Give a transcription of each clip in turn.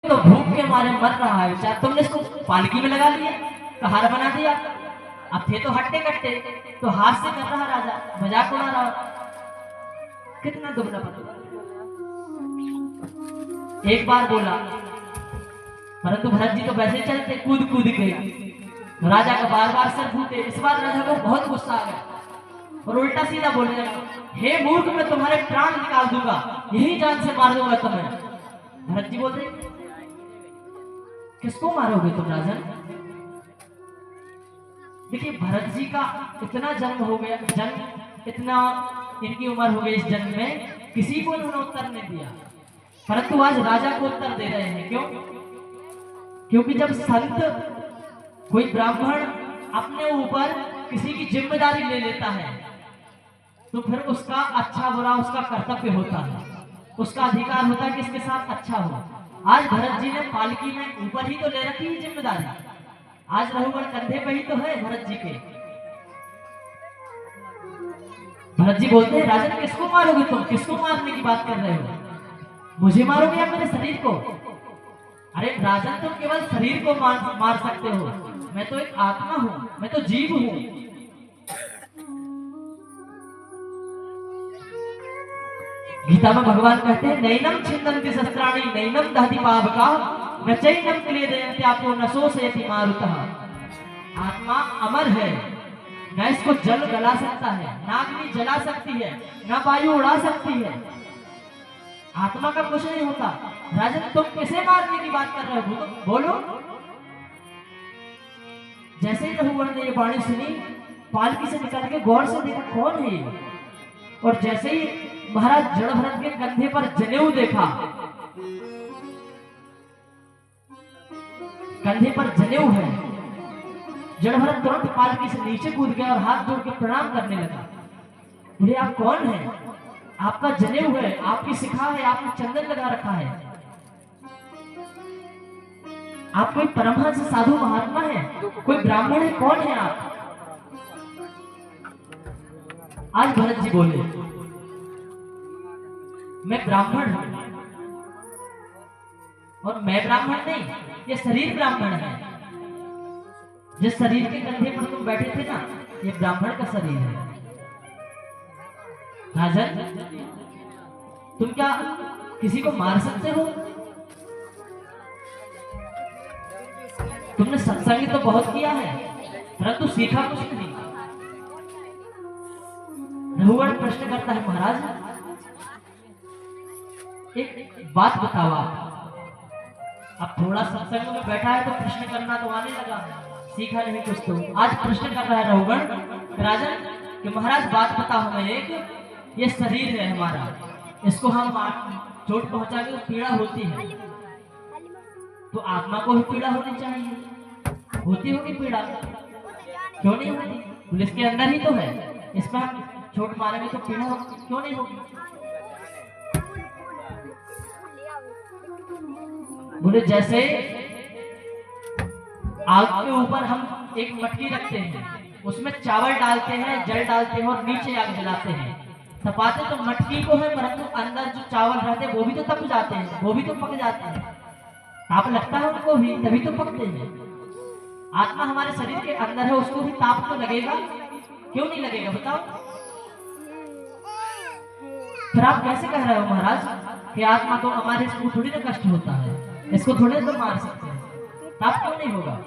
तो भूख के मारे मर रहा है बेचारा, तुमने इसको पालकी में लगा लिया, कहार बना दिया। अब थे तो हट्टे कट्टे, तो हाथ से कर रहा राजा, मजाक उड़ा रहा। कितना दुबला पतला। एक बार बोला, परंतु भरत जी तो वैसे चलते कूद कूद के, राजा का बार बार सर फूटे। इस बार राजा को बहुत गुस्सा आ गया और उल्टा सीधा बोलने लगा, हे मूर्ख, मैं तुम्हारे प्राण निकाल दूंगा, यही जान से मार दूंगा तुम्हें। भरत जी बोलते, किसको मारोगे तुम राजन? देखिए भरत जी का इतना जन्म हो गया, जन्म इतना इनकी उम्र हो गई, इस जन्म में किसी को उन्होंने उत्तर नहीं दिया, परंतु आज राजा को उत्तर दे रहे हैं। क्यों? क्योंकि जब संत कोई ब्राह्मण अपने ऊपर किसी की जिम्मेदारी ले लेता है तो फिर उसका अच्छा बुरा उसका कर्तव्य होता है, उसका अधिकार होता है कि इसके साथ अच्छा हो। आज भरत जी ने पालकी में ऊपर ही तो ले रखी है जिम्मेदारी, आज रघुवर कंधे पे ही तो है भरत जी के। भरत जी बोलते हैं, राजन किसको मारोगे तुम, किसको मारने की बात कर रहे हो? मुझे मारोगे या मेरे शरीर को? अरे राजन तुम केवल शरीर को मार सकते हो, मैं तो एक आत्मा हूं, मैं तो जीव हूं। गीता में भगवान कहते हैं, नैनम छिन्नन्ति शस्त्राणि नैनम दहति पावका न चैनम क्लेदयन्ति आपो न शोषयति मारुतः। आत्मा अमर है, न इसको जल गला सकता है, न अग्नि जला सकती है, न वायु उड़ा सकती है। आत्मा का कुछ नहीं होता। राजन तुम किसे मारने की बात कर रहे हो? बोलो। जैसे ही रघुवर ने ये वाणी सुनी, पालकी से निकल के गौर से देखा कौन है ये, और जैसे ही महाराज जड़भरत के कंधे पर जनेऊ देखा, कंधे पर जनेऊ है, जड़भरत तुरंत पालकी से नीचे कूद गया और हाथ जोड़ के प्रणाम करने लगा। बोले आप कौन है? आपका जनेऊ है, आपकी शिखा है, आपने चंदन लगा रखा है, आप कोई परमहंस साधु महात्मा है, कोई ब्राह्मण है, कौन है आप? आज भरत जी बोले, मैं ब्राह्मण हूं, और मैं ब्राह्मण नहीं, ये शरीर ब्राह्मण है। जिस शरीर के कंधे पर तुम बैठे थे ना, ये ब्राह्मण का शरीर है। राजन तुम क्या किसी को मार सकते हो? तुमने सत्संग तो बहुत किया है, परंतु सीखा कुछ नहीं। रघुवर प्रश्न करता है, महाराज एक बात बताओ आप। अब थोड़ा सत्संग में बैठा है तो प्रश्न करना तो आने लगा, सीखा नहीं कुछ तो। आज प्रश्न कर रहा है रघुवर राजन कि महाराज बात बताओ हमें एक, ये शरीर है हमारा, इसको हम चोट पहुंचा के पीड़ा होती है, तो आत्मा को भी पीड़ा होनी चाहिए, होती होगी पीड़ा, क्यों नहीं होती? पुलिस के अंदर ही तो है, इसमें हम चोट मारेंगे तो पीड़ा क्यों नहीं होगी? बोले जैसे आग के ऊपर हम एक मटकी रखते हैं, उसमें चावल डालते हैं, जल डालते हैं और नीचे आग जलाते हैं, तपाते तो मटकी को है, परंतु अंदर जो चावल रहते हैं वो भी तो तप जाते हैं, वो भी तो पक जाते हैं, ताप लगता है उनको भी, तभी तो पकते हैं। आत्मा हमारे शरीर के अंदर है, उसको भी ताप तो लगेगा, क्यों नहीं लगेगा बताओ? फिर आप कैसे कह रहे हो महाराज कि आत्मा को हमारे, इसको थोड़ी ना कष्ट होता है, इसको थोड़े तो मार सकते हैं, ताप क्यों नहीं होगा?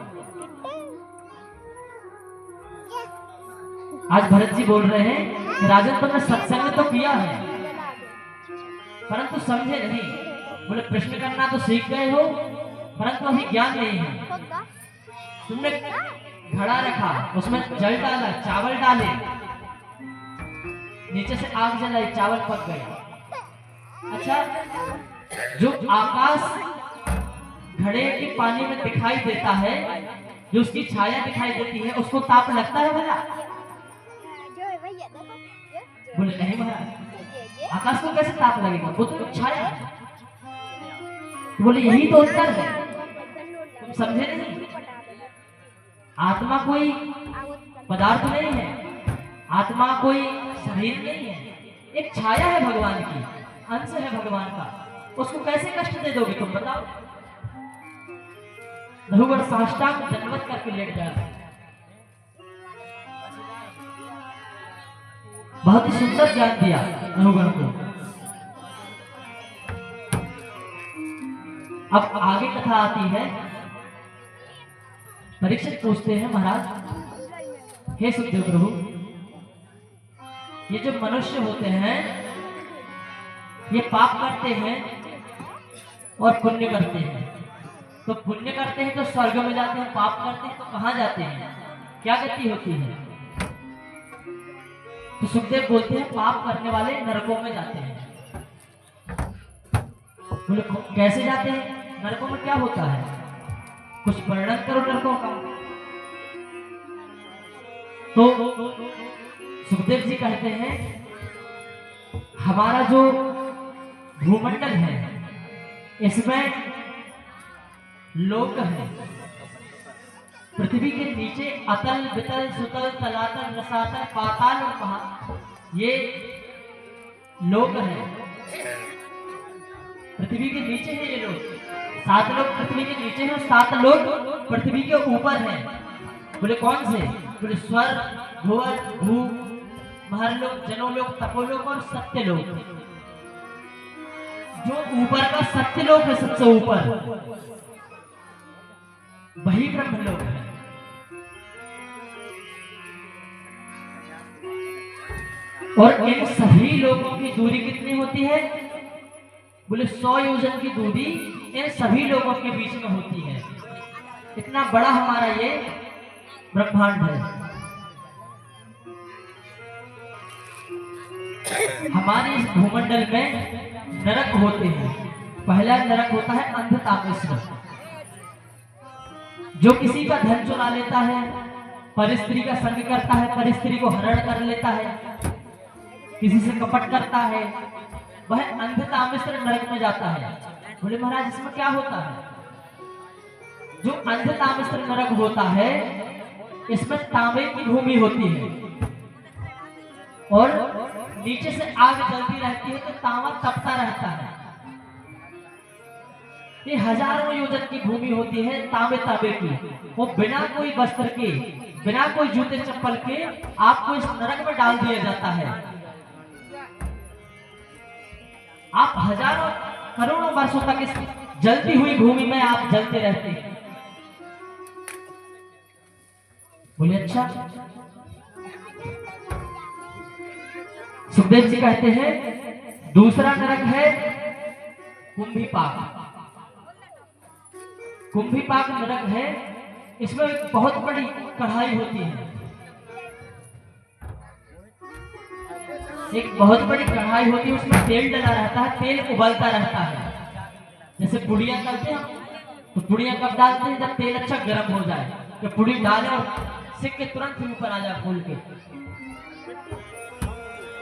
आज भरत जी बोल रहे हैं कि राजन तुमने सत्संग तो किया है परंतु समझे नहीं। बोले प्रश्न करना तो सीख गए हो, परंतु अभी ज्ञान नहीं है। तुमने घड़ा रखा, उसमें जल डाला, चावल डाले, नीचे से आग जलाई, चावल पक गए। अच्छा, जो आकाश घड़े के पानी में दिखाई देता है, जो उसकी छाया दिखाई देती है, उसको ताप लगता है भला? बोले नहीं महाराज, आकाश को कैसे ताप लगेगा, वो तो छाया है। बोले यही तो उत्तर है, तुम समझे नहीं। आत्मा कोई पदार्थ नहीं है, आत्मा कोई शरीर नहीं है, एक छाया है भगवान की, अंश है भगवान का, उसको कैसे कष्ट दे दोगे तुम बताओ? रघुवर साष्टांग दंडवत करके लेट गया। बहुत ही सुंदर ज्ञान दिया रघुवर को। अब आगे कथा आती है। परीक्षित पूछते हैं, महाराज हे सुखदेव प्रभु, ये जो मनुष्य होते हैं ये पाप करते हैं और पुण्य करते हैं। तो पुण्य करते हैं तो स्वर्ग में जाते हैं, पाप करते हैं तो कहां जाते हैं, क्या गति होती है? तो सुखदेव बोलते हैं पाप करने वाले नरकों में जाते हैं। बोले कैसे जाते हैं, नरकों में क्या होता है, कुछ वर्णन करो नरकों का। तो सुखदेव जी कहते हैं हमारा जो भूमंडल है इसमें लोक है। पृथ्वी के नीचे अतल वितल सुतल तलातल रसातल पाताल और महा, ये लोक है। पृथ्वी के नीचे है ये लोग, 7 लोग पृथ्वी के नीचे हैं और 7 लोग पृथ्वी के ऊपर हैं। बोले कौन से? बोले स्वर्ग भुवर भू महरलोक जनोलोक तपोलोक और सत्यलोक। जो ऊपर का सत्यलोक है सबसे ऊपर, वही ब्रह्मलोक है। और इन सभी लोगों की दूरी कितनी होती है? बोले 100 योजन की दूरी इन सभी लोगों के बीच में होती है। इतना बड़ा हमारा ये ब्रह्मांड है। हमारे इस भूमंडल में नरक होते हैं। पहला नरक होता है अंधतामिश्र, जो किसी का धन चुरा लेता है, परिस्त्री का संग करता है, परिस्त्री को हरण कर लेता है, किसी से कपट करता है, वह अंधतामिश्र नरक में जाता है। बोले महाराज इसमें क्या होता है? जो अंधतामिश्र नरक होता है इसमें तांबे की भूमि होती है और नीचे से आग जलती रहती है तो तांबा तपता रहता है। ये हजारों योजन की भूमि होती है तांबे तांबे की। वो बिना कोई वस्त्र के, बिना कोई जूते चप्पल के आपको इस नरक में डाल दिया जाता है। आप हजारों करोड़ों वर्षों तक इस जलती हुई भूमि में आप जलते रहते हैं। बोले अच्छा। सुखदेव जी कहते हैं दूसरा नरक है कुंभीपाक। कुंभीपाक नरक है, इसमें एक बहुत बड़ी कढ़ाई होती है। एक बहुत बड़ी कढ़ाई होती है, उसमें तेल डला रहता है, तेल उबलता रहता है। जैसे पुड़िया तलते हैं तो पुड़िया कब डालते हैं? जब तेल अच्छा गर्म हो जाए, तो पुड़ी डाले और सिक के तुरंत ऊपर आ जाए फूल के।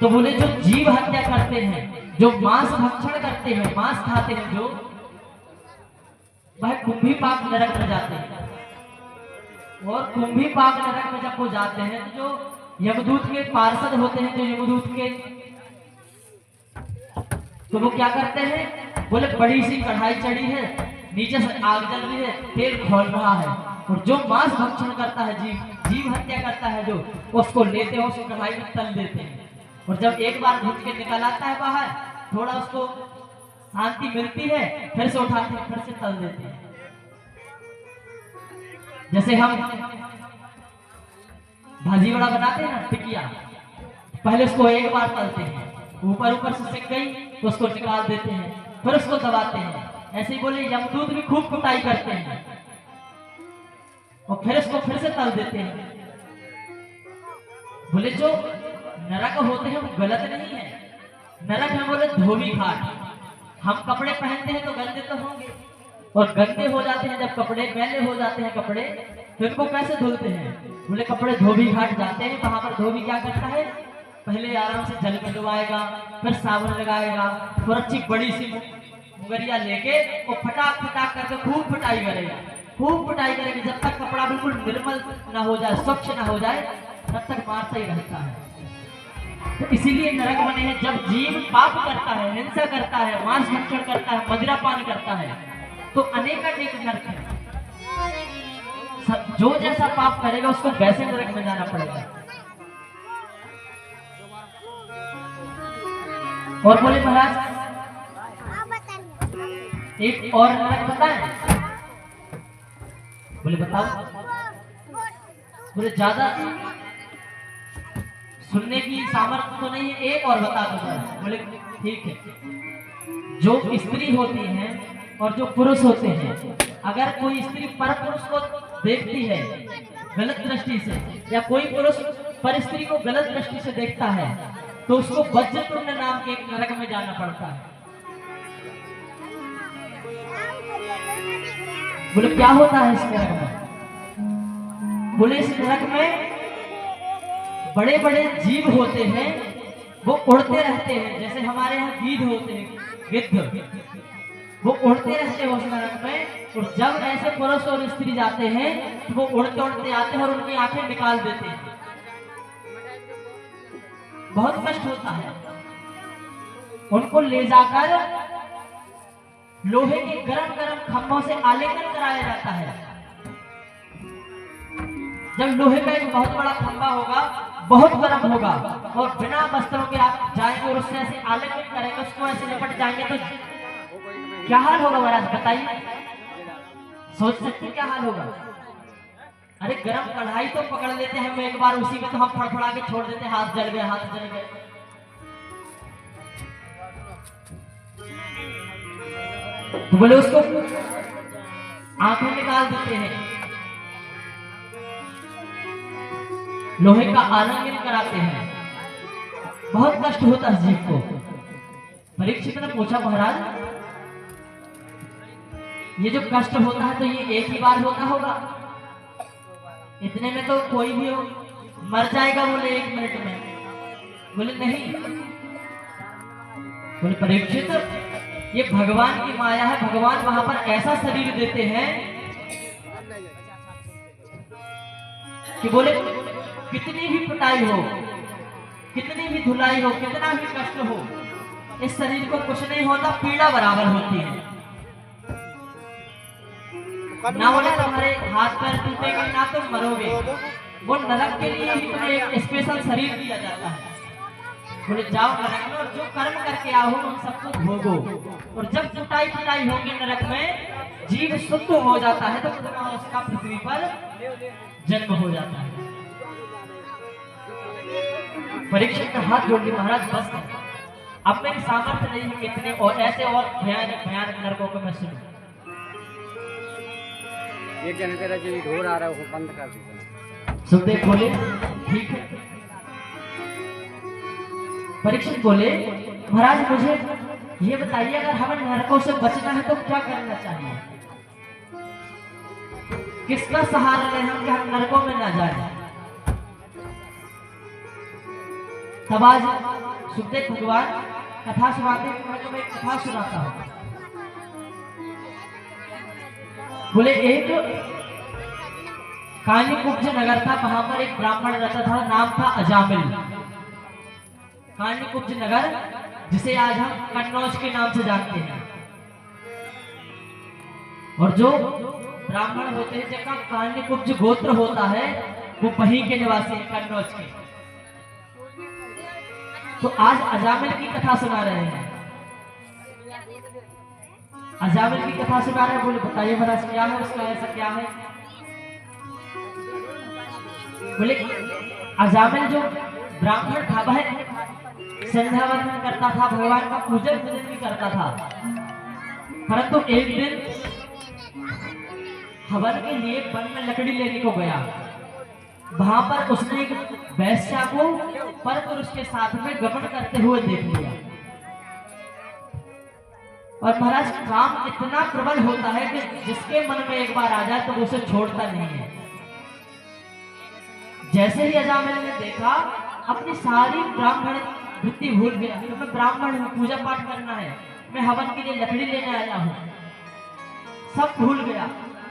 तो बोले जो जीव हत्या करते हैं, जो मांस भक्षण करते हैं, मांस खाते हैं, जो वह कुंभीपाक नरक में जाते हैं। और कुंभीपाक नरक में जब वो जाते हैं तो जो यमदूत के पार्षद होते हैं, जो यमदूत के, तो वो क्या करते हैं? बोले बड़ी सी कढ़ाई चढ़ी है, नीचे से आग जल रही है, तेल खोल रहा है, और जो मांस भक्षण करता है, जीव हत्या करता है, जो उसको लेते हैं, उसको कढ़ाई में तल देते हैं। और जब एक बार घुट के निकल आता है बाहर, थोड़ा उसको शांति मिलती है, फिर से उठाते हैं, फिर से तल देते हैं। जैसे हम भाजी वड़ा बनाते हैं ना, टिकिया, पहले उसको एक बार तलते हैं, ऊपर ऊपर से सिक गई तो उसको निकाल देते हैं, फिर उसको दबाते हैं। ऐसे ही बोले यमदूत भी खूब कुटाई करते हैं और फिर उसको फिर से तल देते हैं। बोले जो नरक होते हैं वो गलत नहीं है। नरक है बोले धोबी घाट। हम कपड़े पहनते हैं तो गंदे तो होंगे, और गंदे हो जाते हैं जब कपड़े, मैले हो जाते हैं कपड़े, तो इनको कैसे धुलते हैं? बोले कपड़े धोबी घाट जाते हैं, वहां पर धोबी क्या करता है? पहले आराम से जल में डुबाएगा, फिर साबुन लगाएगा, फिर अच्छी बड़ी सी मुगरिया लेके वो फटाक फटाक करके खूब पिटाई करेगा, खूब पिटाई करेगी, जब तक कपड़ा बिल्कुल निर्मल ना हो जाए, स्वच्छ ना हो जाए, तब तक मारता ही रहता है। तो इसीलिए नरक बने हैं। जब जीव पाप करता है, हिंसा करता है, मांस भक्षण करता है, मदिरा पान करता है, तो अनेक नरक है। जो जैसा पाप करेगा उसको वैसे नरक में जाना पड़ेगा। और बोले महाराज एक और नरक बताएं? बोले बताओ। बोले ज्यादा सुनने की सामर्थ्य तो नहीं है, एक और बता दो। बोले ठीक है। जो स्त्री होती हैं और जो पुरुष होते हैं, अगर कोई स्त्री पर पुरुष को देखती है गलत दृष्टि से, या कोई पुरुष पर स्त्री को गलत दृष्टि से देखता है, तो उसको वज्रतुंड नाम के एक नरक में जाना पड़ता है। बोले क्या होता है इस नरक में? बोले इस नरक में बड़े बड़े जीव होते हैं, वो उड़ते रहते हैं, जैसे हमारे यहाँ गीध होते हैं, गिद्ध, वो उड़ते रहते हैं उस नरक में। और जब ऐसे पुरुष और स्त्री जाते हैं तो वो उड़ते उड़ते आते हैं और उनकी आंखें निकाल देते हैं। बहुत कष्ट होता है। उनको ले जाकर लोहे के गरम गरम खंभों से आलिंगन कराया जाता है। जब लोहे का एक बहुत बड़ा खंभा होगा, बहुत गर्म होगा, और बिना वस्त्रों के आप जाएंगे और उससे ऐसे आलिंगन करेंगे, उसको ऐसे लिपट जाएंगे, तो क्या हाल होगा महाराज बताइए? सोच सकते क्या हाल होगा? अरे गरम कढ़ाई तो पकड़ लेते हैं हम एक बार, उसी में तो हम फड़फड़ा के छोड़ देते हैं, हाथ जल गए, हाथ जल गए। तो बोले उसको आंखें निकाल देते हैं, लोहे का आलिंगन कराते हैं। बहुत कष्ट होता है जीव को। परीक्षित ने पूछा महाराज ये जो कष्ट होता है तो ये एक ही बार होता होगा? इतने में तो कोई भी हो मर जाएगा। बोले 1 मिनट में। बोले नहीं। बोले परीक्षित ये भगवान की माया है। भगवान वहां पर ऐसा शरीर देते हैं कि बोले कितनी भी पिटाई हो, कितनी भी धुलाई हो, कितना भी कष्ट हो, इस शरीर को कुछ नहीं होता, पीड़ा बराबर होती है। ना बोले तुम्हारे हाथ पैर टूटेंगे, ना तुम मरोगे। वो नरक के लिए ही तुम्हें एक स्पेशल शरीर दिया जाता है। बोले जाओ नरक में और जो कर्म करके आओ उन सबको भोगो। और जब जुटाई पिटाई होगी नरक में, जीव शुद्ध हो जाता है तो उसका पृथ्वी पर जन्म हो जाता है। परीक्षित का हाथ जोड़ के महाराज बस अब मेरी सामर्थ्य नहीं है कितने और ऐसे और भयानक भयानक नरकों को मैं सुनूं। एक जन तेरा जो ढोर आ रहा है वो बंद कर दीजिए। सुखदेव बोले ठीक है। परीक्षित बोले महाराज मुझे ये बताइए अगर हमें नरकों से बचना है तो क्या करना चाहिए? किसका सहारा लें हम कि हम नरकों में ना जाए? तब आज सुखदेव भगवान कथा सुनाते हैं। मैं तुम्हें एक कथा सुनाता हूं। बोले एक कान्यकुब्ज नगर था, वहां पर एक ब्राह्मण रहता था, नाम था अजामिल। कान्यकुब्ज नगर जिसे आज हम कन्नौज के नाम से जानते हैं। और जो ब्राह्मण होते हैं जिनका कान्यकुब्ज गोत्र होता है वो वहीं के निवासी हैं, कन्नौज के। तो आज अजामिल की कथा सुना रहे हैं। अजामिल की कथा सुना रहे हैं। बोले बताइए महाराज क्या है उसका, ऐसा क्या है? बोले अजामिल जो ब्राह्मण था वह संध्या वंदन करता था, भगवान का पूजन भी करता था। परंतु एक दिन हवन के लिए वन में लकड़ी लेने को गया। वहां पर उसने एक वैश्या को पर पुरुष के साथ में गमन करते हुए देख लिया। और महाराज काम इतना प्रबल होता है कि जिसके मन में एक बार आ जाए तो उसे छोड़ता नहीं है। जैसे ही अजामिल ने देखा अपनी सारी ब्राह्मण वृत्ति भूल गया। तो मैं ब्राह्मण हूँ, पूजा पाठ करना है, मैं हवन के लिए लकड़ी लेने आया हूँ, सब भूल गया।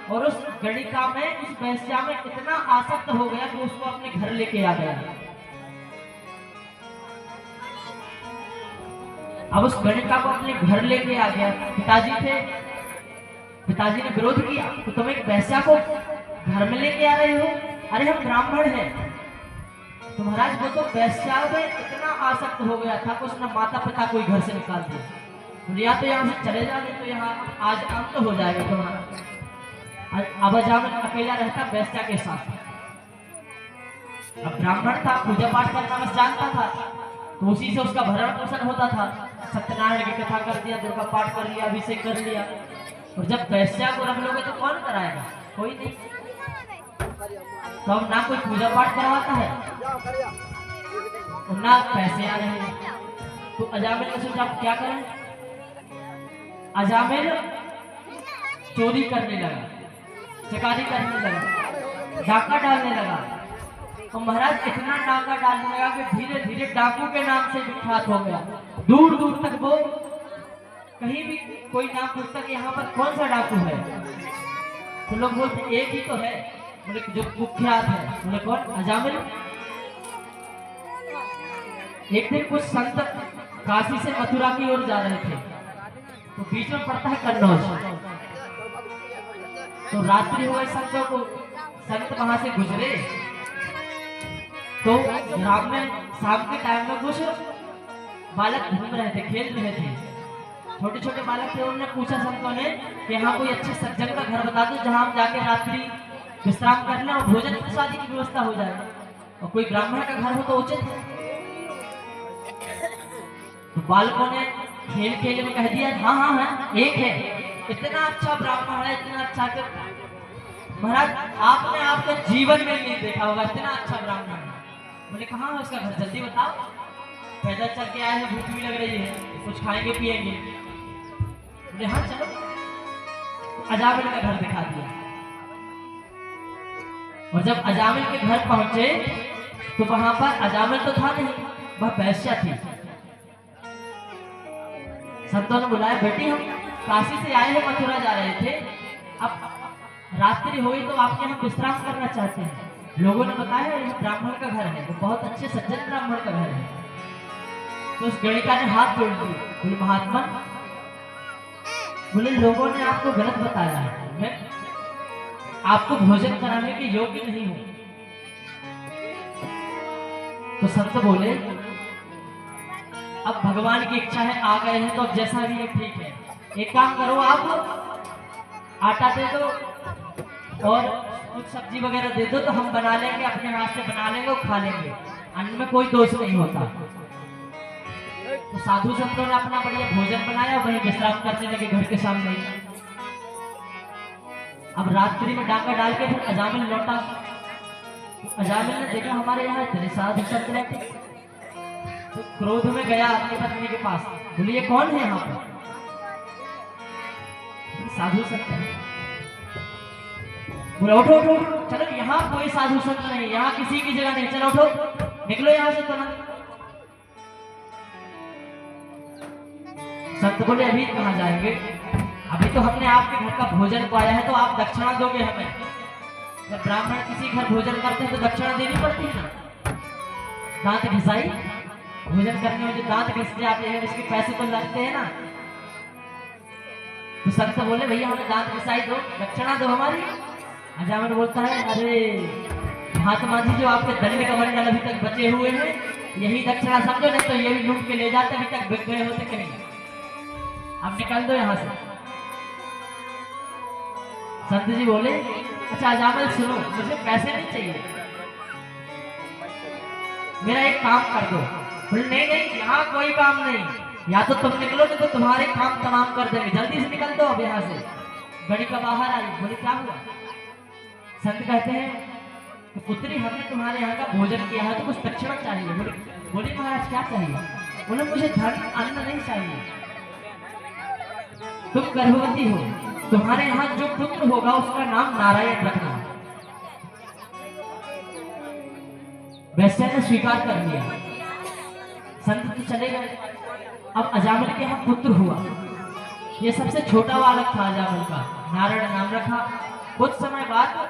और उस गणिका में, उस वैश्या में इतना आसक्त हो गया कि उसको अपने घर लेके आ गया। अब उस गणिका को अपने घर लेके आ गया। पिताजी थे, पिताजी ने विरोध किया तो तुम एक वैश्या को घर में लेके आ रहे हो? अरे हम ब्राह्मण हैं। तो महाराज वो तो वैश्या में इतना आसक्त हो गया था कि उसने माता पिता कोई घर से निकाल दिया। बोले या तो यहाँ से चले जाओ, नहीं तो यहाँ आज अंत हो जाएगा तुम्हारा। अब अजामिल अकेला रहता वैश्या के साथ। अब ब्राह्मण था, पूजा पाठ करना बस जानता था, तो उसी से उसका भरण पोषण होता था। सत्यनारायण की कथा कर दिया, दुर्गा पाठ कर लिया, अभिषेक कर लिया। और जब वैश्या को रख लोगे तो कौन कराएगा? कोई नहीं। तो अब ना कोई पूजा पाठ करवाता है और ना पैसे आ रहे हैं। तो अजामिल ने सोचा आप क्या करें। अजामिल चोरी करने लगा, चकारी करने लगा, डाका डालने लगा। और महाराज इतना डाका डालने लगा कि धीरे धीरे डाकू के नाम से विख्यात हो गया। दूर दूर तक वो कहीं भी कोई नाम पूछता कि यहाँ पर कौन सा डाकू है, तो लोग बोलते एक ही तो है। बोले जो कुख्यात है। बोले कौन? अजामिल। एक दिन कुछ संत काशी से मथुरा की ओर जा रहे थे, तो बीच में पड़ता है कन्नौज। तो रात्रि हुआ संतों को, संत वहां से गुजरे तो रात में शाम के टाइम में कुछ बालक घूम रहे थे, खेल रहे थे। छोटे छोटे बालक थे। उन्होंने पूछा संतों ने कि यहाँ कोई अच्छे सज्जन का घर बता दो जहाँ हम जाके रात्रि विश्राम कर लें और भोजन प्रसादी की व्यवस्था हो जाए, और कोई ब्राह्मण का घर हो तो उचित है। तो बालकों ने खेल खेल में कह दिया हाँ हाँ है, एक है। इतना अच्छा ब्राह्मण है, इतना अच्छा कि महाराज आपने आपके जीवन में नहीं देखा होगा, इतना अच्छा ब्राह्मण है। बोले कहाँ है उसका घर, जल्दी बताओ। पैदल चल के आए हैं, भूख भी लग रही है, कुछ खाएंगे पिएंगे। बोले हाँ चलो। अजामिल का घर दिखा दिया। और जब अजामिल के घर पहुंचे तो वहां पर अजामिल तो था नहीं, वह वैश्या थी। संतों ने बुलाया, बेटी हम काशी से आए हैं, मथुरा जा रहे थे, अब रात्रि हुई तो आपके यहाँ विश्राम करना चाहते हैं। लोगों ने बताया यह ब्राह्मण का घर है, वो बहुत अच्छे सज्जन ब्राह्मण का घर है। तो उस गणिका ने हाथ जोड़ दिए। बोले महात्मा, बोले लोगों ने आपको गलत बताया है, मैं आपको भोजन कराने के योग्य नहीं हूं। तो संत बोले अब भगवान की इच्छा है, आ गए हैं तो अब जैसा भी है ठीक है। एक काम करो, आप आटा दे दो और कुछ सब्जी वगैरह दे दो, तो हम बना लेंगे, अपने हाथ से बना लेंगे और खा लेंगे, अन्न में कोई दोष नहीं होता। तो साधु संतों ने अपना बढ़िया भोजन बनाया, वहीं विश्राम करने लगे घर के सामने। अब रात्रि में डाका डाल के फिर अजामिल लौटा। अजामिल ने देखा हमारे यहाँ इतने साधु संत रहते, तो क्रोध में गया अपनी पत्नी के पास। बोले ये कौन है यहाँ पर? साधु संत है। बोले उठो उठो उठो, चलो यहाँ कोई साधु संत नहीं, यहाँ किसी की जगह नहीं, चलो उठो निकलो यहाँ से तुरंत। संत बोले अभी कहाँ जाएंगे, अभी तो हमने आपके घर का भोजन पाया है, तो आप दक्षिणा दोगे हमें। जब ब्राह्मण किसी घर भोजन करते हैं तो दक्षिणा देनी पड़ती है ना। दांत घिसाई, भोजन करने में जो दांत घिस जाते हैं उसके पैसे तो लगते हैं ना। तो संत बोले भैया हमें दांत घिसाई दो, दक्षिणा दो हमारी। अजामिल बोलता है अरे महात्मा जी, जो आपके दंड कमंडल अभी तक बचे हुए हैं यही दक्षिणा समझो, नहीं तो ये भी लूट के ले जाते, अभी तक बिक गए होते कहीं। अब निकल दो यहाँ से। संत जी बोले अच्छा अजामिल सुनो, मुझे पैसे नहीं चाहिए, मेरा एक काम कर दो। बोले नहीं नहीं, यहाँ कोई काम नहीं, या तो तुम निकलो नहीं तो तुम्हारे काम तमाम कर देंगे, जल्दी से निकल दो अब यहाँ से। गणिका बाहर आई। बोले क्या हुआ? संत कहते हैं कि पुत्री हमने तुम्हारे यहाँ का भोजन किया है तो कुछ दक्षिणा चाहिए। बोले महाराज क्या चाहिए? बोले मुझे धन अन्न नहीं चाहिए, तुम गर्भवती हो, तुम्हारे यहाँ जो पुत्र होगा उसका नाम नारायण रखना। वैश्या ने स्वीकार कर लिया। संत तो चले गए। अब अजामिल के यहाँ पुत्र हुआ, ये सबसे छोटा बालक था अजामिल का, नारायण नाम रखा। कुछ समय बाद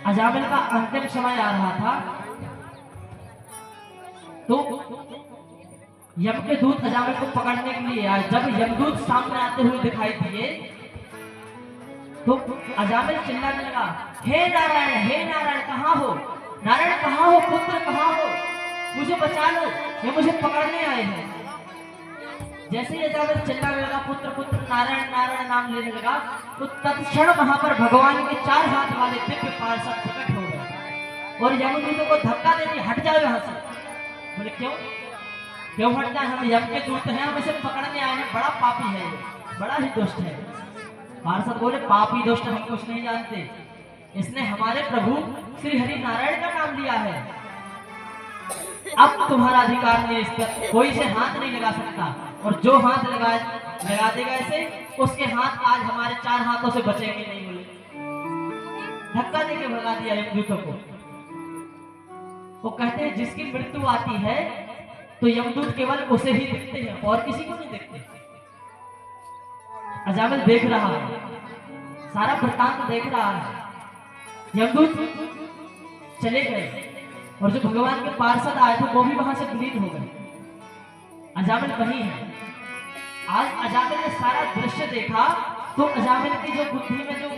अजामिल का अंतिम समय आ रहा था, तो यम के दूत अजामिल को पकड़ने के लिए आए। जब यमदूत सामने आते हुए दिखाई दिए तो अजामिल चिल्लाने लगा, हे नारायण कहाँ हो, नारायण कहाँ हो, पुत्र कहाँ हो, मुझे बचा लो, ये मुझे पकड़ने आए हैं। जैसे ही अजामिल चिल्लाने लगा, पुत्र पुत्र नारायण नारायण नाम लेने लगा, तो तत्क्षण वहां पर भगवान के 4 हाथ वाले दिव्य पार्षद प्रकट हो गए और यमदूतों को धक्का दे दिया, हट जाओ यहाँ से। बोले क्यों हट जाए, हम यम के दूत हैं, हम इसे पकड़ने आए हैं, बड़ा पापी है ये, बड़ा ही दुष्ट है। पार्षद बोले, पापी दुष्ट हम कुछ नहीं जानते, इसने हमारे प्रभु श्री हरि नारायण का नाम लिया है, अब तुम्हारा अधिकार नहीं, इस पर कोई से हाथ नहीं लगा सकता, और जो हाथ लगा देगा इसे, उसके हाथ आज हमारे 4 हाथों से बचेंगे नहीं। बोले धक्का देके भगा दिया यमदूतों को। वो कहते हैं जिसकी मृत्यु आती है तो यमदूत केवल उसे ही दिखते हैं और किसी को नहीं दिखते। अजामिल देख रहा है, सारा वृत्तांत देख रहा है। यमदूत चले गए और जो भगवान के पार्षद आए थे वो भी वहां से विलीन हो गए। अजामिल वही है। आज अजामिल ने सारा दृश्य देखा तो अजामिल की जो बुद्धि में जो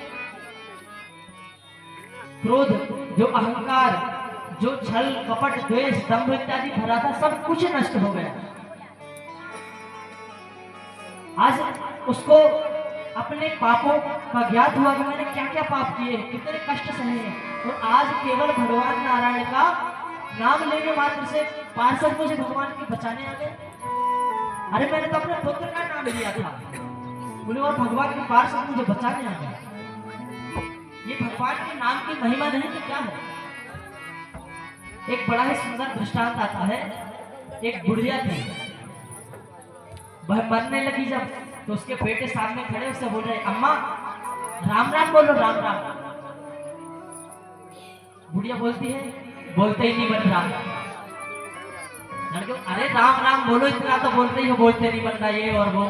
क्रोध, जो अहंकार, जो छल कपट द्वेष दंभ इत्यादि भरा था, सब कुछ नष्ट हो गया। आज उसको अपने पापों का ज्ञात हुआ कि मैंने क्या क्या पाप किए, कितने कष्ट सहे हैं, और आज केवल भगवान नारायण का नाम लेने मात्र से पार्षद मुझे भगवान के बचाने आ गए। अरे मैंने तो अपने पुत्र का नाम लिया था, बोले और भगवान के पार्षद मुझे बचाने आ गए। ये भगवान के नाम की महिमा नहीं तो क्या है। एक बड़ा ही सुंदर दृष्टांत आता है। एक बुढ़िया थी, वह मरने लगी जब, तो उसके बेटे सामने खड़े उससे बोल रहे, अम्मा राम राम बोलो, राम राम। बुढ़िया बोलती है, बोलते ही नहीं बन रहा। लड़के, अरे राम राम बोलो, इतना तो बोलते ही हो, बोलते नहीं बन रहा, ये और वो,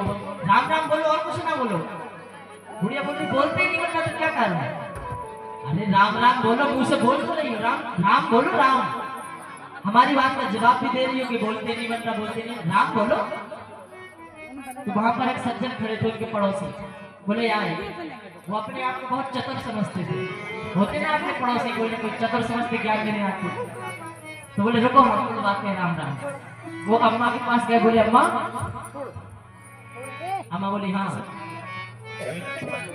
राम राम बोलो और कुछ ना बोलो। बुढ़िया बोलती, बोलते ही नहीं बन रहा तो क्या कर रहा है। अरे राम राम बोलो, मुंह से बोल तो रही हो, राम राम बोलो, राम। हमारी बात का जवाब भी दे रही हो कि बोलते नहीं बन रहा, बोलते नहीं, राम बोलो। तो वहां पर एक सज्जन खड़े थे उनके पड़ोसी, बोले यार, वो अपने आप को बहुत चतुर समझते थे, होते ना अपने पड़ोसी कोई चतुर समझते, ज्ञान देने आते। तो बोले रुको, हम बुलवाते हैं राम राम। वो अम्मा के पास गए, बोले अम्मा, अम्मा बोली हाँ।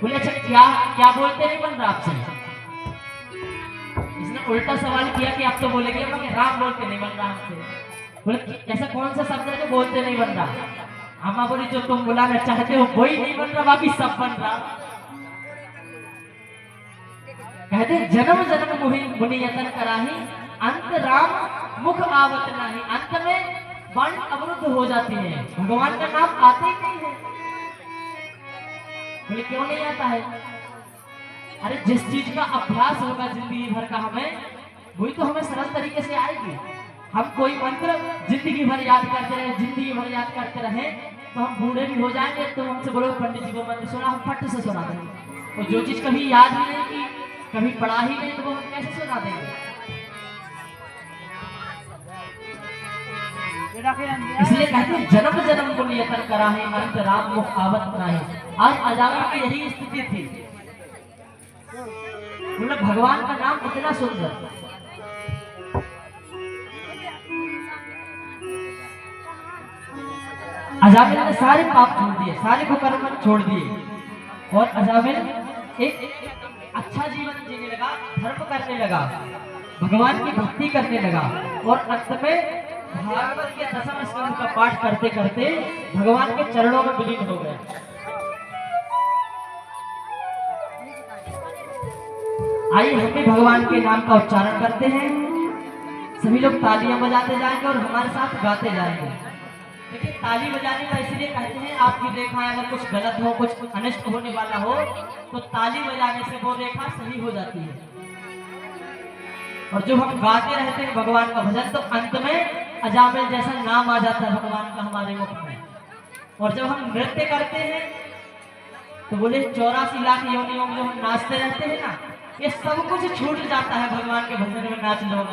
बोले अच्छा क्या बोलते नहीं बन रहा आपसे। इसने उल्टा सवाल किया कि आप तो बोलेंगे राम बोलते नहीं बन रहा हमसे। बोले ऐसा कौन सा शब्द है जो बोलते नहीं बन रहा। अम्मा बोली जो तुम बुलाना चाहते हो वही नहीं बन रहा, बाकी सब बन रहा। कहते जन्म जन्म मुनि यतन कराही, अंत राम मुख आवत नहीं। अंत में वाणी अवरुद्ध हो जाती है, भगवान का नाम आते ही नहीं है। बोले क्यों नहीं आता है। अरे जिस चीज का अभ्यास होगा जिंदगी भर का हमें, वही तो हमें सरल तरीके से आएगी। हम कोई मंत्र जिंदगी भर याद करते रहे, जिंदगी भर याद करते रहे, तो हम बूढ़े भी हो जाएंगे। तो हमसे बोलो पंडित जी को मंत्र सुना, हम फट से सुना देंगे। और जो चीज कभी याद ही नहीं की, कभी पढ़ा ही नहीं, तो वो हम कैसे सुना देंगे। इसलिए कहते हैं जन्म जन्म को नियतन करा है, अंत राम मुख आवत नहीं। आज अजामिल की यही स्थिति थी। मतलब भगवान का नाम इतना सुंदर। अजामिल ने सारे पाप छोड़ दिए, सारे कुकर्म छोड़ दिए, और अजामिल एक अच्छा जीवन जीने लगा, धर्म करने लगा, भगवान की भक्ति करने लगा, और अंत में भागवत के 10वें स्कंद का पाठ करते करते भगवान के चरणों में विलीन हो गया। आइए हम भी भगवान के नाम का उच्चारण करते हैं। सभी लोग तालियां बजाते जाएंगे और हमारे साथ गाते जाएंगे। देखिए ताली बजाने का इसलिए कहते हैं, आपकी रेखा अगर कुछ गलत हो, कुछ अनिष्ट होने वाला हो, तो ताली बजाने से वो रेखा सही हो जाती है। और जब हम गाते रहते हैं भगवान का भजन, तो अंत में अजामिल जैसा नाम आ जाता है भगवान का हमारे मुख में। और जब हम नृत्य करते हैं तो बोले 84 लाख योनियों में हम नाचते रहते हैं ना, ये सब कुछ छूट जाता है भगवान के भजन में नाच लो।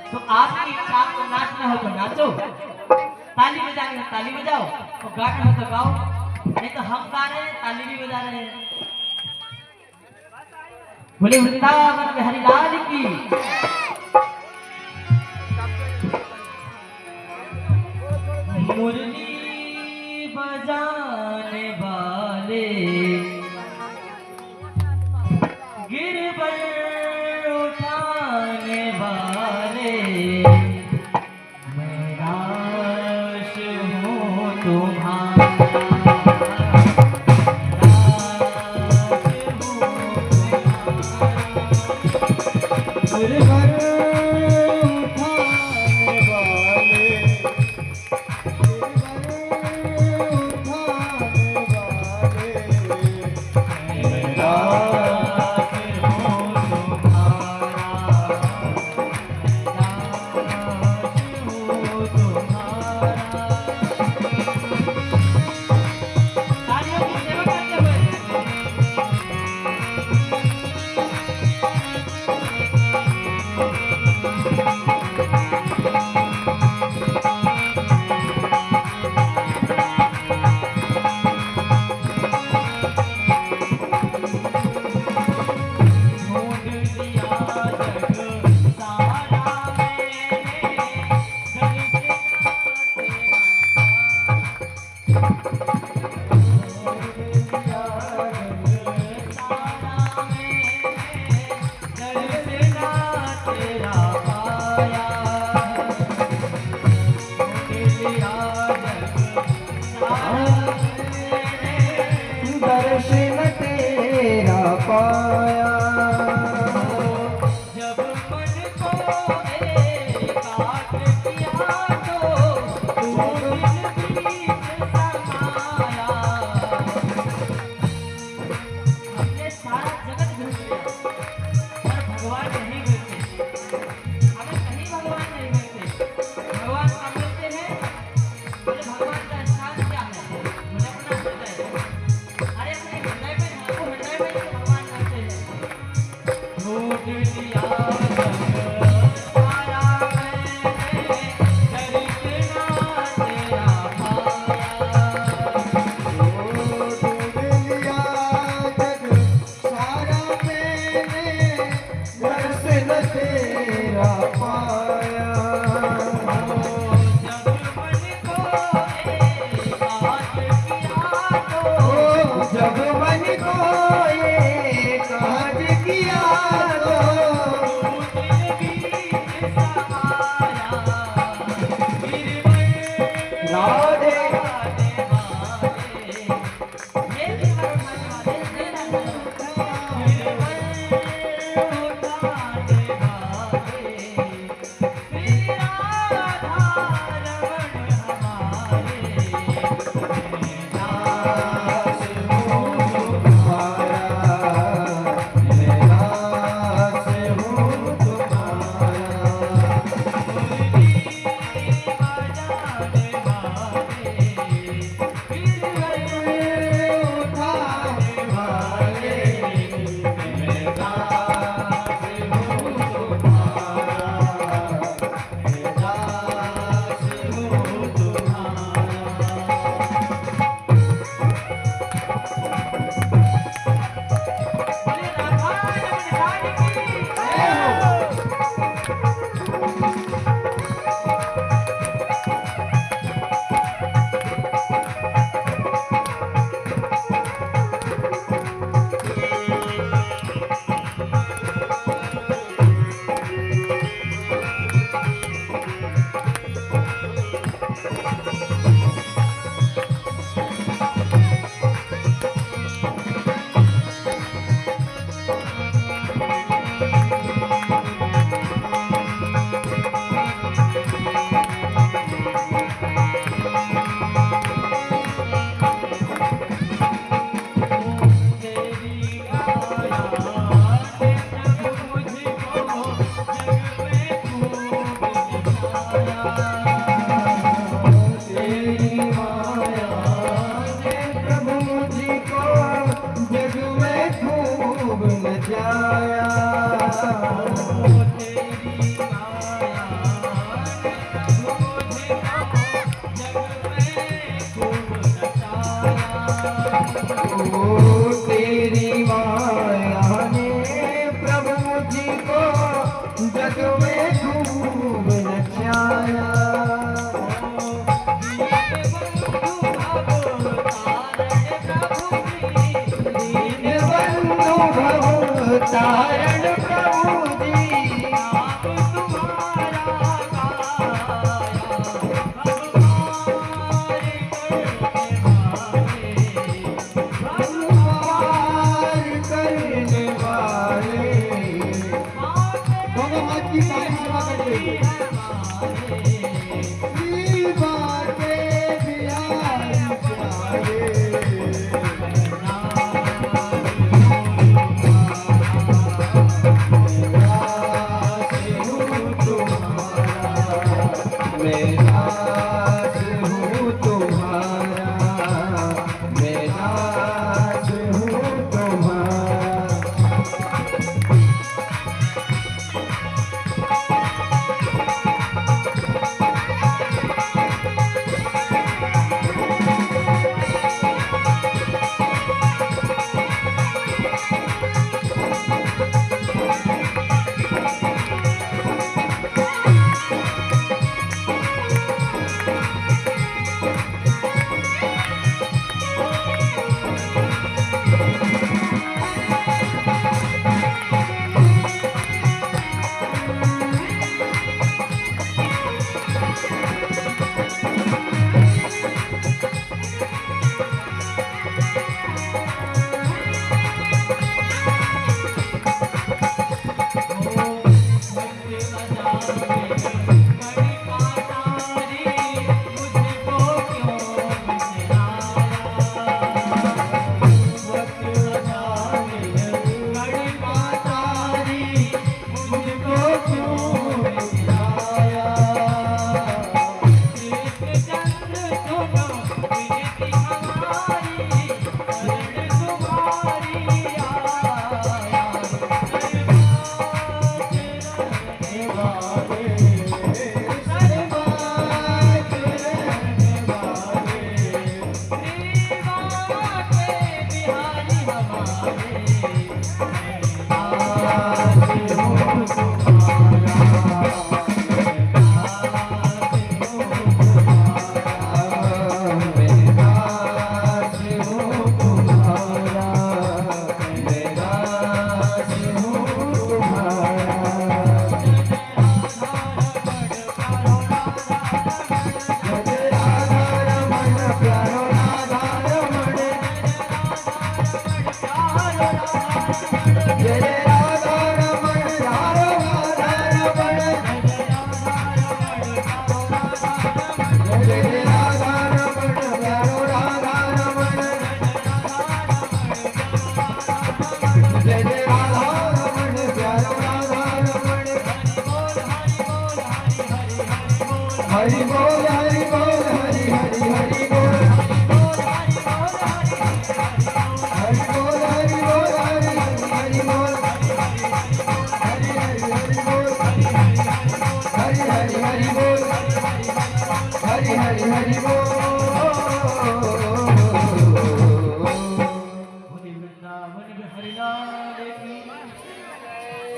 तो आपकी इच्छा, आपको नाचना हो तो नाचो, ताली बजानी हो ताली बजाओ, और गाना हो तो गाओ। नहीं तो हम गा रहे हैं, ताली भी बजा रहे हैं। बोले वृंदावन बिहारी लाल की। मुरली बजाने वाले गिरबर उठाने वाले मैं दास हूँ तुम्हारा, दर्शन तेरा पाया। जब मन को एकाग्र किया तो तू दिल बीच समाया। हमने सारा जगत घूम लिया पर भगवान नहीं मिलते, हमें कहीं भगवान नहीं मिलते। भगवान कब मिलते हैं? बोले भगवान का स्थान क्या है? मुझे अपना हृदय, अरे अपने हृदय में हमको हृदय में ही भगवान रहते हैं। ढूंढ लिया दर्शन तेरा पाया। जब मन को एकाज किया तो राधे शरण प्रभु जी पार करने वाले दोनों हाथ की ताली सेवा करते बातें बिहारी मैं दास हूँ तुम्हारा मैं दास हूँ तुम्हारा हरि बोल हरि बोल हरि हरि हरि बोल हरि बोल हरि बोल हरि हरि बोल हरि हरि हरि बोल हरि हरि हरि बोल हरि हरि हरि बोल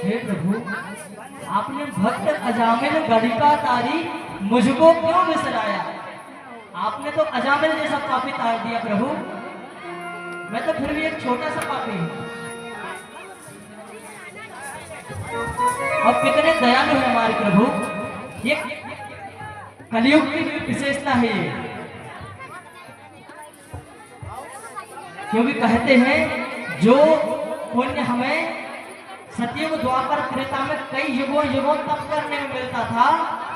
हे प्रभु, आपने भक्त अजामिल गढ़िका तारी मुझको क्यों बिसराया? आपने तो अजामिल जैसा पापी तार दिया प्रभु। मैं तो फिर भी एक छोटा सा पापी हूँ। और कितने दयालु है हमारे प्रभु। ये कलयुग की विशेषता है ये, क्योंकि कहते हैं जो पुण्य हमें सतयुग द्वापर त्रेता में कई युगों तप करने में मिलता था,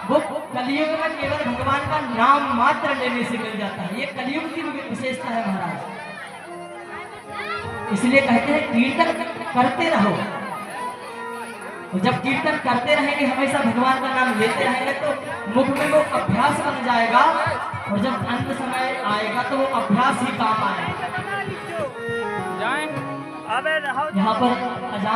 वो कलयुग में केवल भगवान का नाम मात्र लेने से मिल जाता है। ये कलयुग की विशेषता है महाराज। इसलिए कहते हैं कीर्तन करते रहो। और जब कीर्तन करते रहेंगे, हमेशा भगवान का नाम लेते रहेंगे, तो मुख में वो अभ्यास बन जाएगा। और जब अंत समय आएगा तो वो अभ्यास ही काम आएगा। यहाँ पर